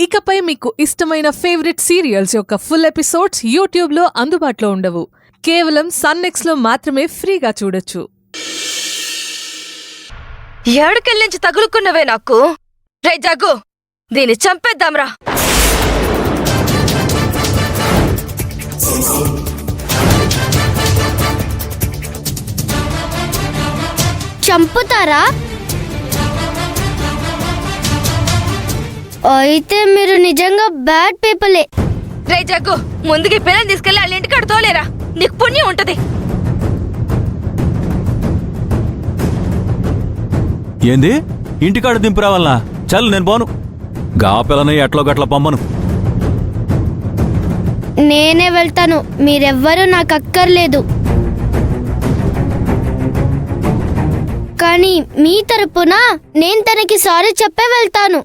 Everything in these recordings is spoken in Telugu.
ఇకపై మీకు ఇష్టమైన ఫేవరెట్ సీరియల్స్ యొక్క ఫుల్ ఎపిసోడ్స్ యూట్యూబ్లో అందుబాటులో ఉండవు. కేవలం సన్నెక్స్లో మాత్రమే ఫ్రీగా చూడొచ్చు. ఏడుకెళ్ళించి తగులుకున్నవే నాకు. రే జగ్గు, దీన్ని చంపేద్దాంరా. చంపుతారా? అయితే మీరు నిజంగా బ్యాడ్ పీపులే. రే జగ్గు, ముందుకి పిల్లని తీసుకెళ్లి వాళ్ళ ఇంటికాడ తోలేరా, నీకు పుణ్యం ఉంటది. ఏంది ఇంటికాడ దింపు రావాలనా? చల్ నేను పోను. గా పిల్లని ఎట్లో గట్ల పంపను. నేనే వెళ్తాను, మీరెవ్వరూ నాకు అక్కర్లేదు. కానీ మీ తరపున నేను తనకి సారీ చెప్పే వెళ్తాను.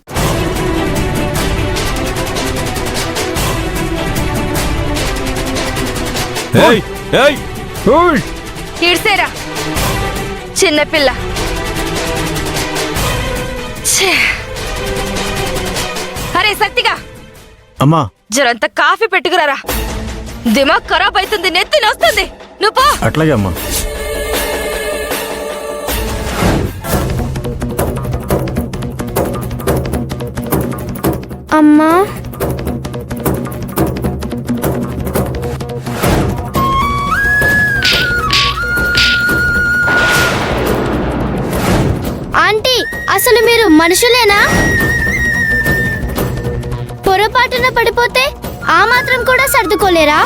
ఈడ్సేరా చిన్నపిల్ల. అరే సత్తిగా, అమ్మా జరంత కాఫీ పెట్టుకురారా. దిమాగ్ ఖరాబ్ అవుతుంది, నెత్తి నొస్తుంది. నువ్వు పో. అట్లాగే అమ్మా. అమ్మా, ఆంటీ, అసలు మీరు మనుషులేనా? పొరపాటున పడిపోతే ఆ మాత్రం కూడా సర్దుకోలేరా?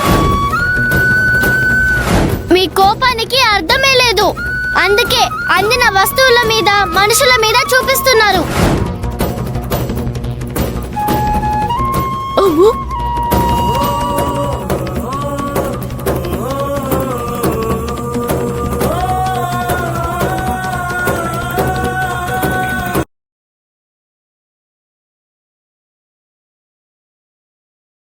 మీ కోపానికి అర్థమే లేదు. అందుకే అందిన వస్తువుల మీద, మనుషుల మీద చూపిస్తున్నారు.